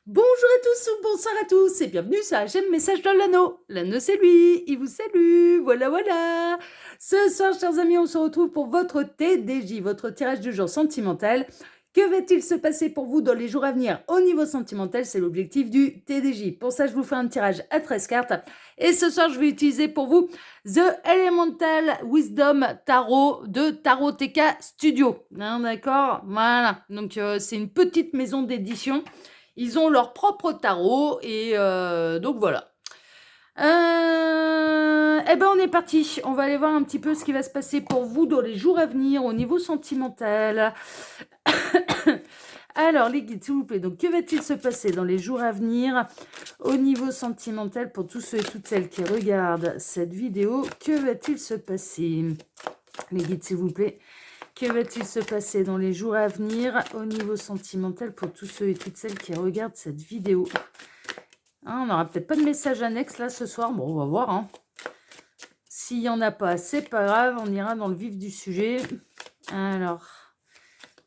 Bonjour à tous ou bonsoir à tous et bienvenue sur HM Message dans l'anneau. L'anneau c'est lui, il vous salue, voilà. Ce soir, chers amis, on se retrouve pour votre TDJ, votre tirage du jour sentimental. Que va-t-il se passer pour vous dans les jours à venir au niveau sentimental? C'est l'objectif du TDJ. Pour ça, je vous fais un tirage à 13 cartes. Et ce soir, je vais utiliser pour vous The Elemental Wisdom Tarot de Tarot TK Studio. D'accord. Voilà. Donc, c'est une petite maison d'édition. Ils ont leur propre tarot et donc voilà. Eh ben on est parti. On va aller voir un petit peu ce qui va se passer pour vous dans les jours à venir au niveau sentimental. Alors les guides, s'il vous plaît. Donc que va-t-il se passer dans les jours à venir au niveau sentimental pour tous ceux et toutes celles qui regardent cette vidéo? Que va-t-il se passer? Les guides, s'il vous plaît. Que va-t-il se passer dans les jours à venir au niveau sentimental pour tous ceux et toutes celles qui regardent cette vidéo? On n'aura peut-être pas de message annexe là ce soir. Bon, on va voir. S'il n'y en a pas, c'est pas grave. On ira dans le vif du sujet. Alors,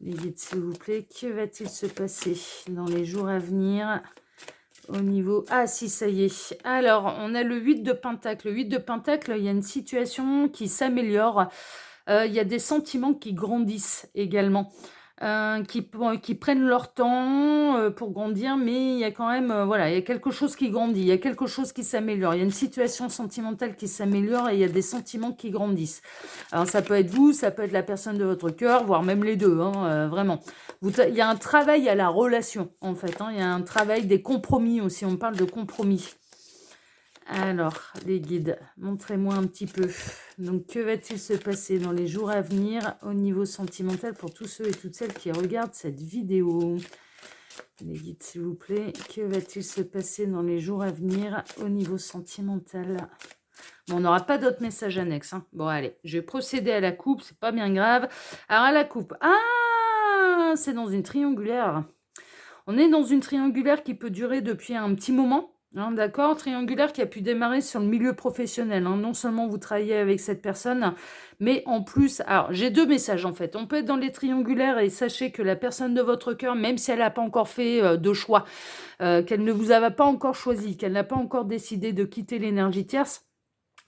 les guides, s'il vous plaît, que va-t-il se passer dans les jours à venir au niveau... Ah si, ça y est. Alors, on a le 8 de Pentacle. Le 8 de Pentacle, il y a une situation qui s'améliore. Il y a des sentiments qui grandissent également, qui prennent leur temps pour grandir, mais il y a quand même, voilà, il y a quelque chose qui grandit, il y a quelque chose qui s'améliore, il y a une situation sentimentale qui s'améliore et il y a des sentiments qui grandissent. Alors ça peut être vous, ça peut être la personne de votre cœur, voire même les deux, vraiment. Il y a un travail à la relation, en fait, il y a un travail des compromis aussi, on parle de compromis. Alors, les guides, montrez-moi un petit peu. Donc, que va-t-il se passer dans les jours à venir au niveau sentimental pour tous ceux et toutes celles qui regardent cette vidéo? Les guides, s'il vous plaît, que va-t-il se passer dans les jours à venir au niveau sentimental? Bon, on n'aura pas d'autres messages annexes. Bon, allez, je vais procéder à la coupe, c'est pas bien grave. Alors, à la coupe. Ah, c'est dans une triangulaire. On est dans une triangulaire qui peut durer depuis un petit moment. D'accord, triangulaire qui a pu démarrer sur le milieu professionnel. Non seulement vous travaillez avec cette personne, mais en plus, alors j'ai deux messages en fait. On peut être dans les triangulaires et sachez que la personne de votre cœur, même si elle n'a pas encore fait de choix, qu'elle ne vous a pas encore choisi, qu'elle n'a pas encore décidé de quitter l'énergie tierce,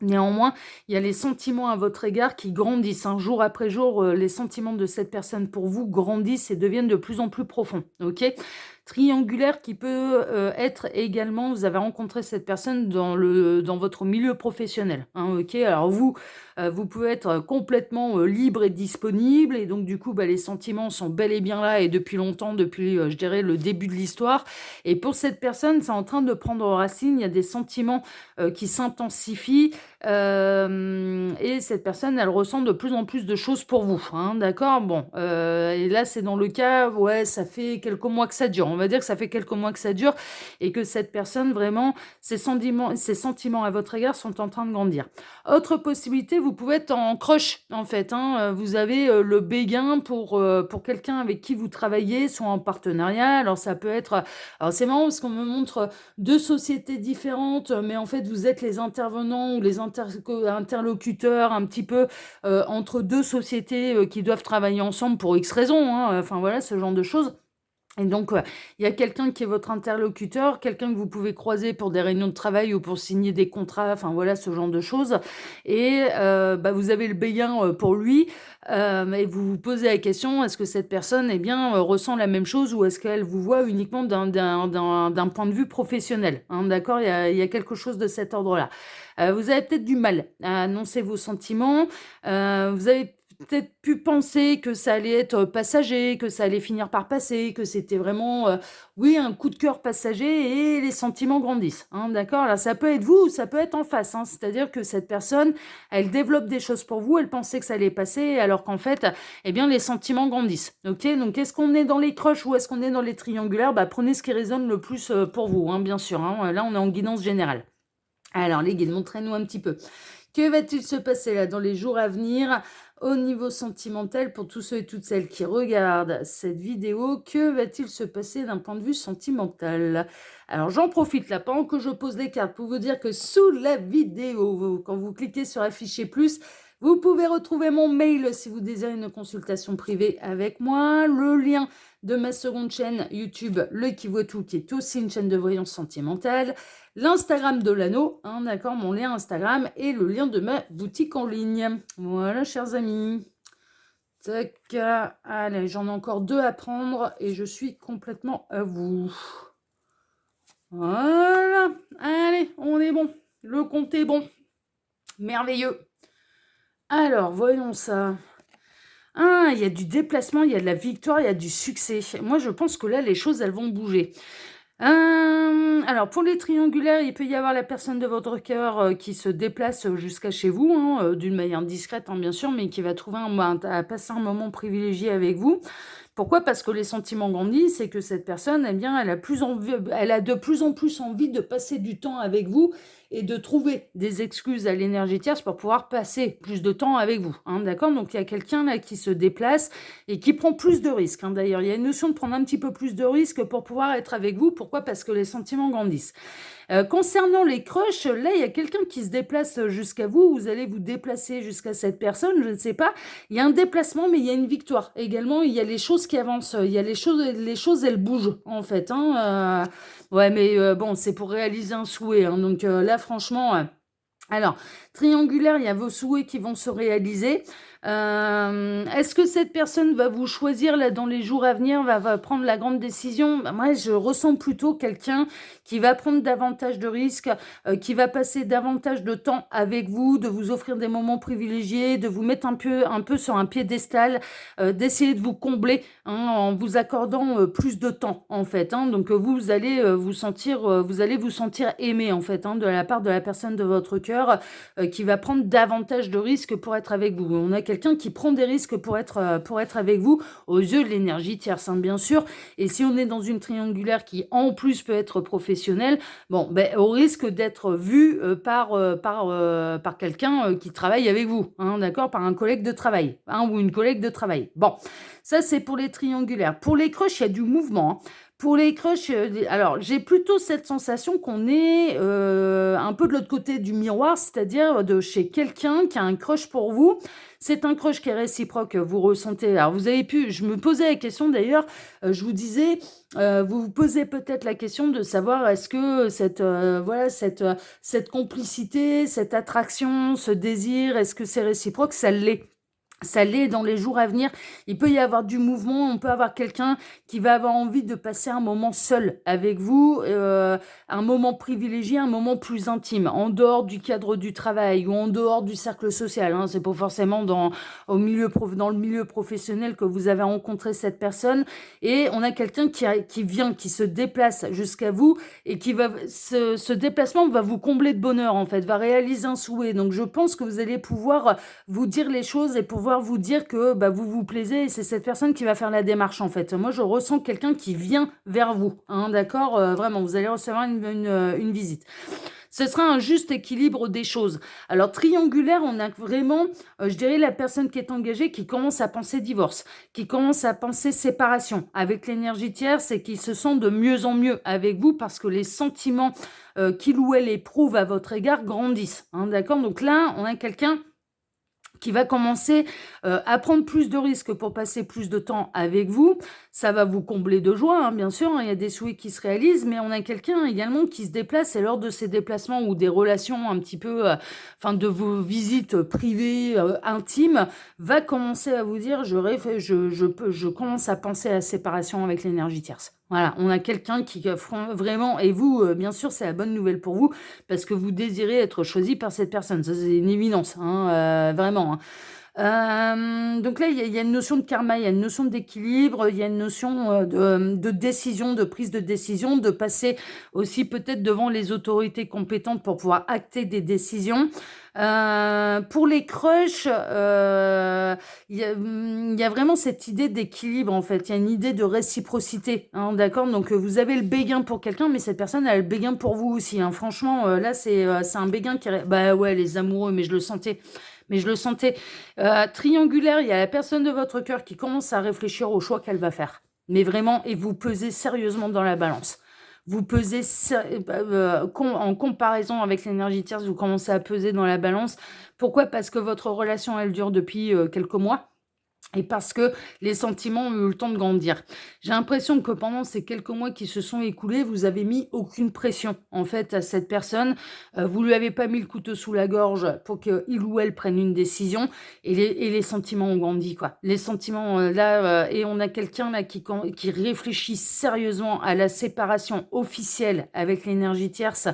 néanmoins, il y a les sentiments à votre égard qui grandissent. Jour après jour, les sentiments de cette personne pour vous grandissent et deviennent de plus en plus profonds. Ok ? Triangulaire qui peut être également, vous avez rencontré cette personne dans votre milieu professionnel. Ok ? Alors vous pouvez être complètement libre et disponible et donc du coup, les sentiments sont bel et bien là et depuis longtemps, depuis, je dirais, le début de l'histoire. Et pour cette personne, c'est en train de prendre racine. Il y a des sentiments qui s'intensifient et cette personne, elle ressent de plus en plus de choses pour vous. D'accord ? Bon, et là, c'est dans le cas, ouais, ça fait quelques mois que ça dure. On va dire que ça fait quelques mois que ça dure et que cette personne, vraiment, ses sentiments à votre égard sont en train de grandir. Autre possibilité, vous pouvez être en crush, en fait. Vous avez le béguin pour quelqu'un avec qui vous travaillez, soit en partenariat. Alors, ça peut être... Alors, c'est marrant parce qu'on me montre deux sociétés différentes, mais en fait, vous êtes les intervenants ou les interlocuteurs un petit peu entre deux sociétés qui doivent travailler ensemble pour X raisons. Enfin, voilà, ce genre de choses. Et donc, il y a quelqu'un qui est votre interlocuteur, quelqu'un que vous pouvez croiser pour des réunions de travail ou pour signer des contrats, enfin voilà, ce genre de choses. Et vous avez le béguin pour lui, et vous vous posez la question, est-ce que cette personne ressent la même chose ou est-ce qu'elle vous voit uniquement d'un point de vue professionnel, d'accord, il y a quelque chose de cet ordre-là. Vous avez peut-être du mal à annoncer vos sentiments, vous avez peut-être pu penser que ça allait être passager, que ça allait finir par passer, que c'était vraiment, oui, un coup de cœur passager et les sentiments grandissent. D'accord ? Là, ça peut être vous ou ça peut être en face. C'est-à-dire que cette personne, elle développe des choses pour vous, elle pensait que ça allait passer, alors qu'en fait, les sentiments grandissent. Ok ? Donc, est-ce qu'on est dans les crushs ou est-ce qu'on est dans les triangulaires ? Prenez ce qui résonne le plus pour vous, bien sûr. Là, on est en guidance générale. Alors, les guides, montrez-nous un petit peu. Que va-t-il se passer là dans les jours à venir au niveau sentimental pour tous ceux et toutes celles qui regardent cette vidéo? Que va-t-il se passer d'un point de vue sentimental? Alors, j'en profite là, pendant que je pose les cartes, pour vous dire que sous la vidéo, quand vous cliquez sur afficher plus, Vous pouvez retrouver mon mail si vous désirez une consultation privée avec moi. Le lien de ma seconde chaîne YouTube, Le Qui Voit Tout, qui est aussi une chaîne de voyance sentimentale. L'Instagram de l'anneau, hein, d'accord, mon lien Instagram et le lien de ma boutique en ligne. Voilà, chers amis. Tac, allez, j'en ai encore 2 à prendre et je suis complètement à vous. Voilà, allez, on est bon. Le compte est bon. Merveilleux. Alors, voyons ça. Ah, il y a du déplacement, il y a de la victoire, il y a du succès. Moi, je pense que là, les choses, elles vont bouger. Alors, pour les triangulaires, il peut y avoir la personne de votre cœur qui se déplace jusqu'à chez vous, hein, d'une manière discrète, hein, bien sûr, mais qui va trouver à passer un moment privilégié avec vous. Pourquoi? Parce que les sentiments grandissent et que cette personne, eh bien, elle a de plus en plus envie de passer du temps avec vous et de trouver des excuses à l'énergie tierce pour pouvoir passer plus de temps avec vous. Hein, d'accord? Donc, il y a quelqu'un là qui se déplace et qui prend plus de risques. Hein. D'ailleurs, il y a une notion de prendre un petit peu plus de risques pour pouvoir être avec vous. Pourquoi? Parce que les sentiments grandissent. Concernant les crushs, là, il y a quelqu'un qui se déplace jusqu'à vous. Vous allez vous déplacer jusqu'à cette personne, je ne sais pas. Il y a un déplacement, mais il y a une victoire. Également, il y a les choses qui avancent. Il y a les choses, elles bougent, en fait. Hein. Ouais, mais bon, c'est pour réaliser un souhait. Hein. Donc là, franchement... alors, triangulaire, il y a vos souhaits qui vont se réaliser. Est-ce que cette personne va vous choisir là dans les jours à venir, va prendre la grande décision? Moi, je ressens plutôt quelqu'un qui va prendre davantage de risques, qui va passer davantage de temps avec vous, de vous offrir des moments privilégiés, de vous mettre un peu sur un piédestal, d'essayer de vous combler, hein, en vous accordant plus de temps en fait. Hein. Donc vous allez vous sentir aimé en fait, hein, de la part de la personne de votre cœur qui va prendre davantage de risques pour être avec vous. On a quelqu'un qui prend des risques pour être avec vous aux yeux de l'énergie tierce, hein, bien sûr. Et si on est dans une triangulaire qui en plus peut être professionnelle, bon, ben, au risque d'être vu par quelqu'un qui travaille avec vous, hein, d'accord, par un collègue de travail, hein, ou une collègue de travail. Bon, ça c'est pour les triangulaires. Pour les crushs, il y a du mouvement. Hein. Pour les crushs, alors j'ai plutôt cette sensation qu'on est un peu de l'autre côté du miroir, c'est-à-dire de chez quelqu'un qui a un crush pour vous. C'est un crush qui est réciproque, vous ressentez. Alors vous avez je me posais la question d'ailleurs, je vous disais, vous vous posez peut-être la question de savoir est-ce que cette complicité, cette attraction, ce désir, est-ce que c'est réciproque? Ça l'est. Ça l'est dans les jours à venir. Il peut y avoir du mouvement. On peut avoir quelqu'un qui va avoir envie de passer un moment seul avec vous, un moment privilégié, un moment plus intime, en dehors du cadre du travail ou en dehors du cercle social. Hein. C'est pas forcément dans le milieu professionnel que vous avez rencontré cette personne. Et on a quelqu'un qui vient, qui se déplace jusqu'à vous et qui va ce déplacement va vous combler de bonheur en fait, va réaliser un souhait. Donc je pense que vous allez pouvoir vous dire les choses et pouvoir vous dire que vous vous plaisez et c'est cette personne qui va faire la démarche en fait. Moi je ressens quelqu'un qui vient vers vous, hein, d'accord, vraiment vous allez recevoir une visite. Ce sera un juste équilibre des choses. Alors triangulaire, on a vraiment, je dirais, la personne qui est engagée qui commence à penser divorce, qui commence à penser séparation avec l'énergie tierce et qui se sent de mieux en mieux avec vous parce que les sentiments qu'il ou elle éprouve à votre égard grandissent, hein, d'accord. Donc là on a quelqu'un qui va commencer à prendre plus de risques pour passer plus de temps avec vous. Ça va vous combler de joie, hein, bien sûr, hein, il y a des souhaits qui se réalisent, mais on a quelqu'un également qui se déplace et lors de ces déplacements ou des relations un petit peu, de vos visites privées, intimes, va commencer à vous dire, je commence à penser à la séparation avec l'énergie tierce. Voilà, on a quelqu'un qui vraiment, et vous, bien sûr, c'est la bonne nouvelle pour vous, parce que vous désirez être choisi par cette personne. Ça, c'est une évidence, hein, vraiment. Hein. Donc là, il y a une notion de karma, il y a une notion d'équilibre, il y a une notion de décision, de prise de décision, de passer aussi peut-être devant les autorités compétentes pour pouvoir acter des décisions. Pour les crushs, il y a vraiment cette idée d'équilibre en fait. Il y a une idée de réciprocité, hein, d'accord. Donc vous avez le béguin pour quelqu'un, mais cette personne a le béguin pour vous aussi. Hein. Franchement, là c'est un béguin qui, bah ouais, les amoureux, mais je le sentais. Triangulaire, il y a la personne de votre cœur qui commence à réfléchir au choix qu'elle va faire. Mais vraiment, et vous pesez sérieusement dans la balance. vous pesez en comparaison avec l'énergie tierce, vous commencez à peser dans la balance. Pourquoi? Parce que votre relation, elle dure depuis quelques mois. Et parce que les sentiments ont eu le temps de grandir. J'ai l'impression que pendant ces quelques mois qui se sont écoulés, vous avez mis aucune pression, en fait, à cette personne. Vous lui avez pas mis le couteau sous la gorge pour qu'il ou elle prenne une décision. Et les sentiments ont grandi, quoi. Les sentiments, et on a quelqu'un là qui réfléchit sérieusement à la séparation officielle avec l'énergie tierce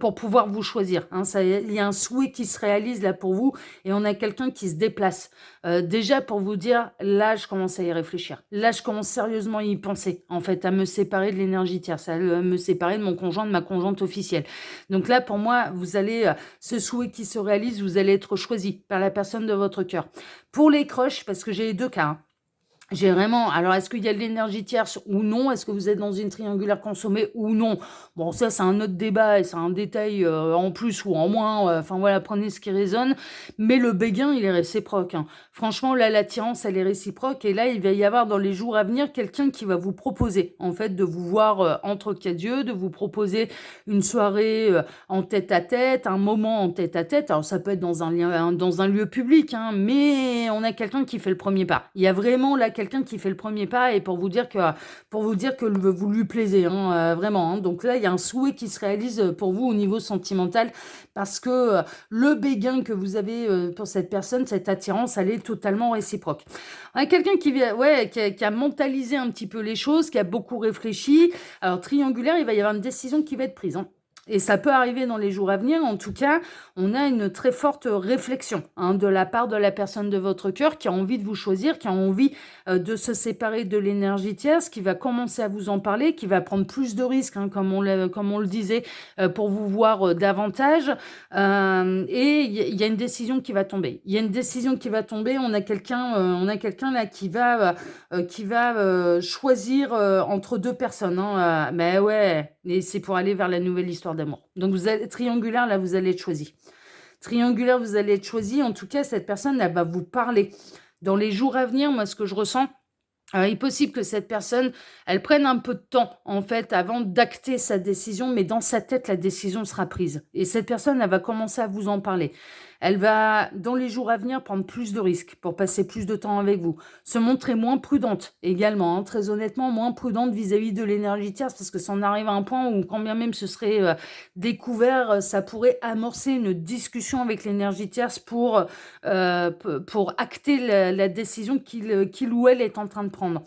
pour pouvoir vous choisir. Hein. Il y a un souhait qui se réalise là pour vous et on a quelqu'un qui se déplace. Déjà pour vous dire, là je commence à y réfléchir. Là je commence sérieusement à y penser, en fait, à me séparer de l'énergie tierce, à me séparer de mon conjoint, de ma conjointe officielle. Donc là pour moi, vous allez, ce souhait qui se réalise, vous allez être choisi par la personne de votre cœur. Pour les crushs, parce que j'ai les deux cas, hein, j'ai vraiment... Alors, est-ce qu'il y a de l'énergie tierce ou non? Est-ce que vous êtes dans une triangulaire consommée ou non? Bon, ça, c'est un autre débat et c'est un détail en plus ou en moins. Enfin, voilà, prenez ce qui résonne. Mais le béguin, il est réciproque. Hein. Franchement, là, l'attirance, elle est réciproque. Et là, il va y avoir dans les jours à venir quelqu'un qui va vous proposer, en fait, de vous voir entre quatre yeux, de vous proposer une soirée en tête-à-tête, un moment en tête-à-tête. Alors, ça peut être dans un lieu public, hein, mais on a quelqu'un qui fait le premier pas. Il y a vraiment là quelqu'un qui fait le premier pas et pour vous dire que vous lui plaisez, hein, vraiment. Hein. Donc là, il y a un souhait qui se réalise pour vous au niveau sentimental parce que le béguin que vous avez pour cette personne, cette attirance, elle est totalement réciproque. On a quelqu'un qui a mentalisé un petit peu les choses, qui a beaucoup réfléchi. Alors, triangulaire, il va y avoir une décision qui va être prise. Hein. Et ça peut arriver dans les jours à venir. En tout cas, on a une très forte réflexion de la part de la personne de votre cœur qui a envie de vous choisir, qui a envie de se séparer de l'énergie tierce, qui va commencer à vous en parler, qui va prendre plus de risques, comme on le disait, pour vous voir davantage. Et il y a une décision qui va tomber. Il y a une décision qui va tomber. On a quelqu'un là qui va choisir entre deux personnes. Mais ouais, et c'est pour aller vers la nouvelle histoire d'amour. Donc vous allez triangulaire, là vous allez être choisi. Triangulaire, vous allez être choisi. En tout cas, cette personne, elle va vous parler. Dans les jours à venir, moi, ce que je ressens, il est possible que cette personne, elle prenne un peu de temps, en fait, avant d'acter sa décision, mais dans sa tête, la décision sera prise. Et cette personne, elle va commencer à vous en parler. Elle va, dans les jours à venir, prendre plus de risques pour passer plus de temps avec vous. Se montrer moins prudente également, hein, très honnêtement, moins prudente vis-à-vis de l'énergie tierce, parce que ça en arrive à un point où, quand bien même ce serait découvert, ça pourrait amorcer une discussion avec l'énergie tierce pour acter la décision qu'il ou elle est en train de prendre.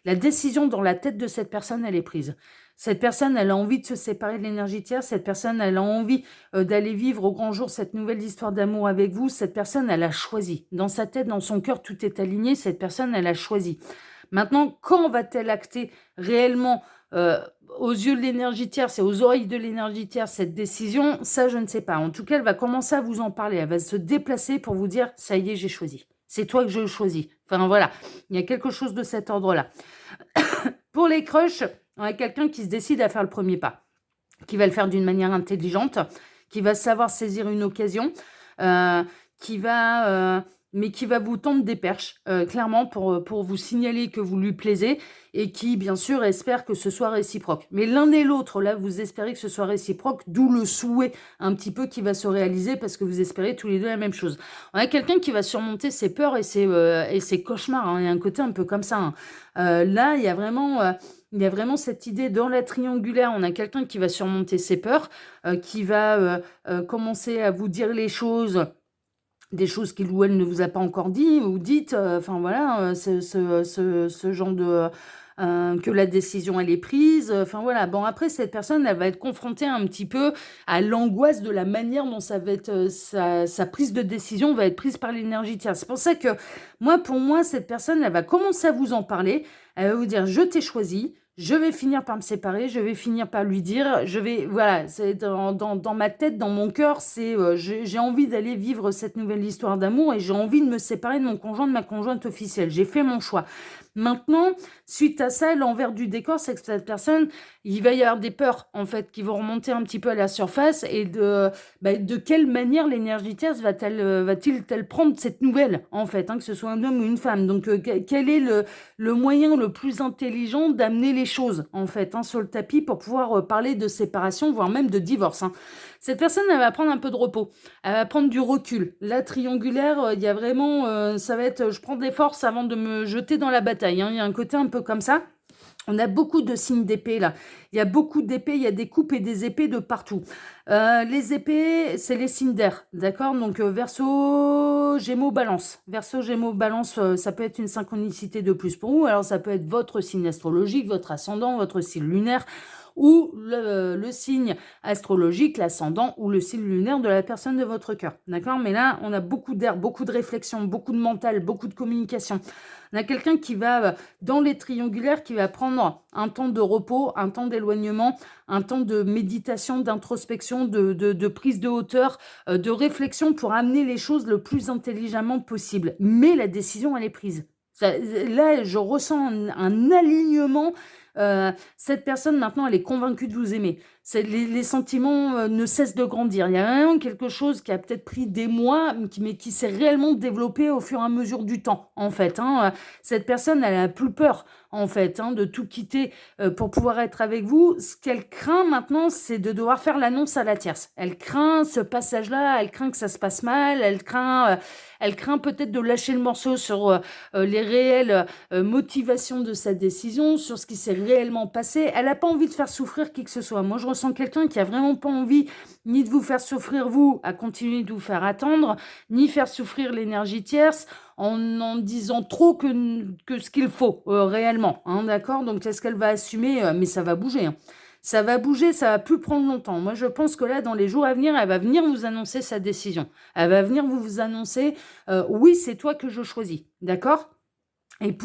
La décision dans la tête de cette personne, elle est prise. Cette personne, elle a envie de se séparer de l'énergie tierce. Cette personne, elle a envie d'aller vivre au grand jour cette nouvelle histoire d'amour avec vous. Cette personne, elle a choisi. Dans sa tête, dans son cœur, tout est aligné. Cette personne, elle a choisi. Maintenant, quand va-t-elle acter réellement aux yeux de l'énergie tierce et aux oreilles de l'énergie tierce cette décision? Ça, je ne sais pas. En tout cas, elle va commencer à vous en parler. Elle va se déplacer pour vous dire, ça y est, j'ai choisi. C'est toi que je choisis. Enfin, voilà. Il y a quelque chose de cet ordre-là. Pour les crushs, on a quelqu'un qui se décide à faire le premier pas, qui va le faire d'une manière intelligente, qui va savoir saisir une occasion, qui va vous tendre des perches, clairement, pour vous signaler que vous lui plaisez et qui, bien sûr, espère que ce soit réciproque. Mais l'un et l'autre, là, vous espérez que ce soit réciproque, d'où le souhait un petit peu qui va se réaliser parce que vous espérez tous les deux la même chose. On a quelqu'un qui va surmonter ses peurs et ses cauchemars. Hein. Il y a un côté un peu comme ça. Hein. Là, il y a vraiment cette idée dans la triangulaire. On a quelqu'un qui va surmonter ses peurs, qui va commencer à vous dire les choses, des choses qu'il ou elle ne vous a pas encore dit ou dites. Enfin voilà, ce genre de... que la décision elle est prise. Enfin voilà, bon après cette personne elle va être confrontée un petit peu à l'angoisse de la manière dont ça va être sa prise de décision va être prise par l'énergie tierce. C'est pour ça que pour moi cette personne elle va commencer à vous en parler, elle va vous dire je t'ai choisi, je vais finir par me séparer, je vais finir par lui dire, voilà, c'est dans ma tête, dans mon cœur, j'ai envie d'aller vivre cette nouvelle histoire d'amour et j'ai envie de me séparer de mon conjoint, de ma conjointe officielle. J'ai fait mon choix. Maintenant, suite à ça, l'envers du décor, c'est que cette personne, il va y avoir des peurs, en fait, qui vont remonter un petit peu à la surface et de quelle manière l'énergie tierce va-t-il prendre cette nouvelle, en fait, que ce soit un homme ou une femme. Donc, quel est le moyen le plus intelligent d'amener les choses, en fait, sur le tapis pour pouvoir parler de séparation, voire même de divorce. Cette personne, elle va prendre un peu de repos, elle va prendre du recul. La triangulaire, il y a vraiment, ça va être, je prends des forces avant de me jeter dans la bataille. Il y a un côté un peu comme ça. On a beaucoup de signes d'épée là. Il y a beaucoup d'épées, il y a des coupes et des épées de partout. Les épées, c'est les signes d'air, d'accord? Donc Verseau, Gémeaux, Balance. Verseau, Gémeaux, Balance, ça peut être une synchronicité de plus pour vous. Alors ça peut être votre signe astrologique, votre ascendant, votre signe lunaire, ou le signe astrologique, l'ascendant ou le signe lunaire de la personne de votre cœur. D'accord? Mais là, on a beaucoup d'air, beaucoup de réflexion, beaucoup de mental, beaucoup de communication. On a quelqu'un qui va, dans les triangulaires, qui va prendre un temps de repos, un temps d'éloignement, un temps de méditation, d'introspection, de prise de hauteur, de réflexion pour amener les choses le plus intelligemment possible. Mais la décision, elle est prise. Là, je ressens un alignement. Cette personne, maintenant, elle est convaincue de vous aimer. Les sentiments ne cessent de grandir. Il y a vraiment quelque chose qui a peut-être pris des mois, mais qui s'est réellement développé au fur et à mesure du temps, en fait. Cette personne, elle a plus peur, en fait, de tout quitter pour pouvoir être avec vous. Ce qu'elle craint maintenant, c'est de devoir faire l'annonce à la tierce. Elle craint ce passage-là, elle craint que ça se passe mal, elle craint peut-être de lâcher le morceau sur les réelles motivations de sa décision, sur ce qui s'est réellement passé. Elle n'a pas envie de faire souffrir qui que ce soit. Moi, je ressens quelqu'un qui a vraiment pas envie ni de vous faire souffrir, vous, à continuer de vous faire attendre, ni faire souffrir l'énergie tierce en disant trop que ce qu'il faut réellement. D'accord? Donc, est-ce qu'elle va assumer? Mais ça va bouger. Ça va bouger, ça va plus prendre longtemps. Moi, je pense que là, dans les jours à venir, elle va venir vous annoncer sa décision. Elle va venir vous annoncer, oui, c'est toi que je choisis. D'accord? Et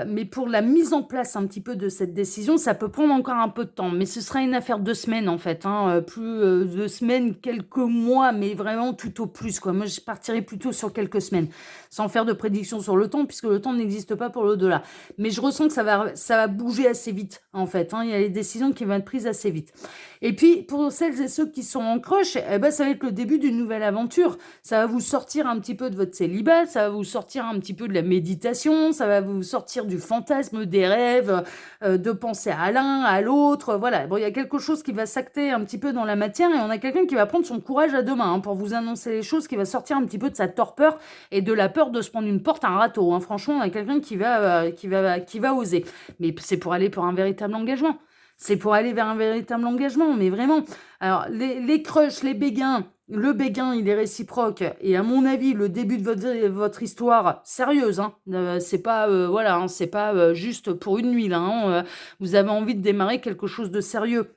mais pour la mise en place un petit peu de cette décision, ça peut prendre encore un peu de temps. Mais ce sera une affaire de semaines, en fait. Plus 2 semaines, quelques mois, mais vraiment tout au plus, quoi. Moi, je partirais plutôt sur quelques semaines, sans faire de prédiction sur le temps, puisque le temps n'existe pas pour l'au-delà. Mais je ressens que ça va bouger assez vite, en fait. Il y a les décisions qui vont être prises assez vite. Et puis, pour celles et ceux qui sont en crush, ça va être le début d'une nouvelle aventure. Ça va vous sortir un petit peu de votre célibat, ça va vous sortir un petit peu de la méditation, ça va vous sortir du fantasme, des rêves, de penser à l'un, à l'autre. Voilà, bon, il y a quelque chose qui va s'acter un petit peu dans la matière et on a quelqu'un qui va prendre son courage à deux mains pour vous annoncer les choses, qui va sortir un petit peu de sa torpeur et de la peur de se prendre une porte à un râteau. Franchement, on a quelqu'un qui va oser. Mais c'est pour aller pour un véritable engagement. C'est pour aller vers un véritable engagement, mais vraiment. Alors, les crushs, les béguins, le béguin, il est réciproque. Et à mon avis, le début de votre histoire, sérieuse, c'est pas, c'est pas juste pour une nuit, là. Vous avez envie de démarrer quelque chose de sérieux.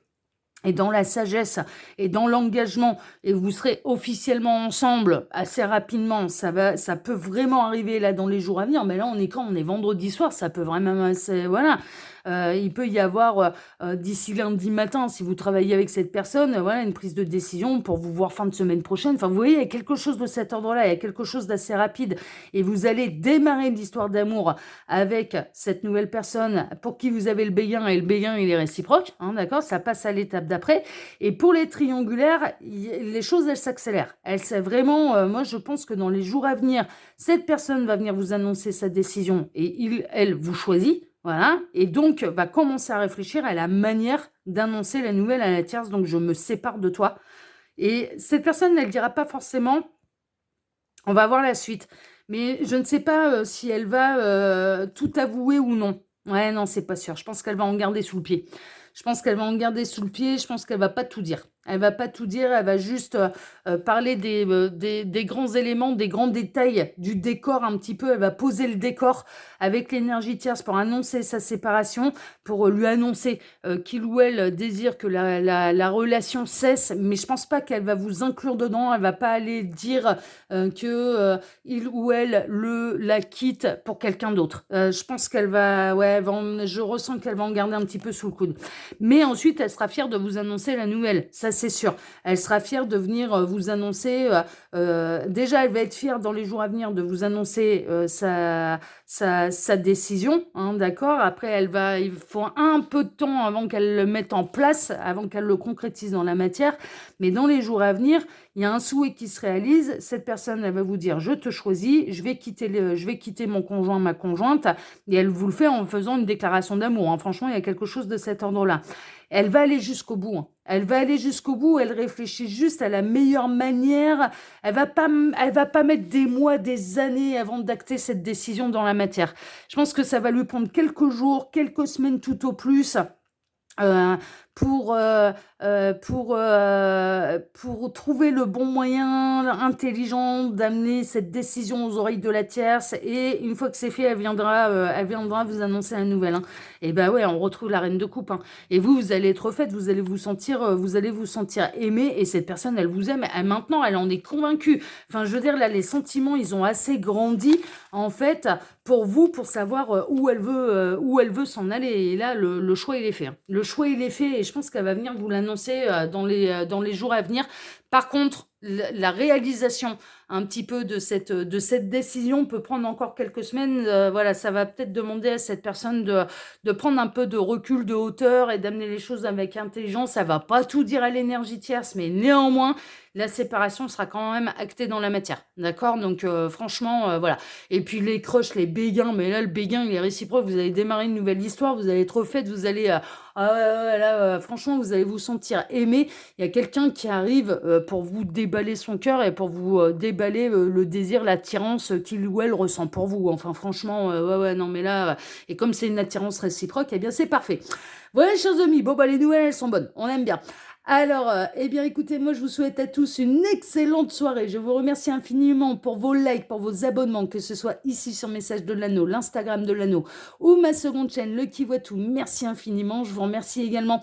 Et dans la sagesse et dans l'engagement, et vous serez officiellement ensemble assez rapidement, ça peut vraiment arriver là dans les jours à venir. Mais là, on est vendredi soir, ça peut vraiment, voilà. Il peut y avoir d'ici lundi matin, si vous travaillez avec cette personne, voilà, une prise de décision pour vous voir fin de semaine prochaine. Enfin, vous voyez, il y a quelque chose de cet ordre-là, il y a quelque chose d'assez rapide, et vous allez démarrer l'histoire d'amour avec cette nouvelle personne pour qui vous avez le béguin, et le béguin, il est réciproque, d'accord? Ça passe à l'étape d'après. Et pour les triangulaires, les choses, elles s'accélèrent. Vraiment, moi, je pense que dans les jours à venir, cette personne va venir vous annoncer sa décision, et elle vous choisit. Voilà, et donc va commencer à réfléchir à la manière d'annoncer la nouvelle à la tierce. Donc je me sépare de toi. Et cette personne, elle ne dira pas forcément, on va voir la suite, mais je ne sais pas si elle va tout avouer ou non. Ouais, non, c'est pas sûr. Je pense qu'elle va en garder sous le pied. Je pense qu'elle va pas tout dire. Elle va pas tout dire, elle va juste parler des grands éléments, des grands détails du décor un petit peu. Elle va poser le décor avec l'énergie tierce pour annoncer sa séparation, pour lui annoncer qu'il ou elle désire que la relation cesse. Mais je pense pas qu'elle va vous inclure dedans. Elle va pas aller dire que il ou elle la quitte pour quelqu'un d'autre. Je pense qu'elle va, je ressens qu'elle va en garder un petit peu sous le coude. Mais ensuite, elle sera fière de vous annoncer la nouvelle. Ça, c'est sûr. Elle sera fière de venir vous annoncer. Déjà, elle va être fière dans les jours à venir de vous annoncer sa décision, hein, d'accord. Après, il faut un peu de temps avant qu'elle le mette en place, avant qu'elle le concrétise dans la matière. Mais dans les jours à venir, il y a un souhait qui se réalise. Cette personne, elle va vous dire, je te choisis, je vais quitter mon conjoint, ma conjointe. Et elle vous le fait en faisant une déclaration d'amour, hein. Franchement, il y a quelque chose de cet ordre-là. Elle va aller jusqu'au bout, hein. Elle va aller jusqu'au bout, elle réfléchit juste à la meilleure manière. Elle va pas mettre des mois, des années avant d'acter cette décision dans la matière. Je pense que ça va lui prendre quelques jours, quelques semaines tout au plus. euh, pour, euh, pour trouver le bon moyen intelligent d'amener cette décision aux oreilles de la tierce. Et une fois que c'est fait, elle viendra vous annoncer la nouvelle, hein. Et ben ouais, on retrouve la reine de coupe, hein. Et vous allez être faite, vous allez vous sentir aimé. Et cette personne, elle vous aime. Maintenant, elle en est convaincue. Enfin, je veux dire, là, les sentiments, ils ont assez grandi, en fait, pour vous, pour savoir où elle veut s'en aller. Et là, le choix, il est fait, hein. Le choix, il est fait. Et je pense qu'elle va venir vous l'annoncer dans les jours à venir. Par contre, la réalisation un petit peu de cette décision peut prendre encore quelques semaines. Voilà, ça va peut-être demander à cette personne de prendre un peu de recul, de hauteur et d'amener les choses avec intelligence. Ça va pas tout dire à l'énergie tierce, mais néanmoins, la séparation sera quand même actée dans la matière. D'accord? Donc, franchement, voilà. Et puis, les crushs, les béguins, mais là, le béguin, il est réciproque. Vous allez démarrer une nouvelle histoire, vous allez être faite, vous allez... là, franchement, vous allez vous sentir aimé. Il y a quelqu'un qui arrive pour vous déballer son cœur et pour vous déballer le désir, l'attirance qu'il ou elle ressent pour vous. Enfin, franchement, ouais, non, mais là, et comme c'est une attirance réciproque, eh bien, c'est parfait. Voilà, chers amis, bon, bah, les nouvelles, elles sont bonnes, on aime bien. Alors, eh bien, écoutez, moi, je vous souhaite à tous une excellente soirée. Je vous remercie infiniment pour vos likes, pour vos abonnements, que ce soit ici sur Message de l'Anneau, l'Instagram de l'Anneau ou ma seconde chaîne, Le Qui Voit Tout. Merci infiniment. Je vous remercie également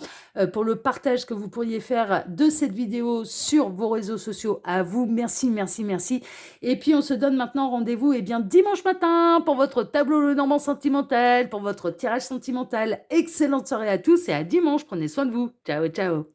pour le partage que vous pourriez faire de cette vidéo sur vos réseaux sociaux. À vous, merci, merci, merci. Et puis, on se donne maintenant rendez-vous, eh bien, dimanche matin pour votre tableau Lenormand sentimental, pour votre tirage sentimental. Excellente soirée à tous et à dimanche. Prenez soin de vous. Ciao, ciao.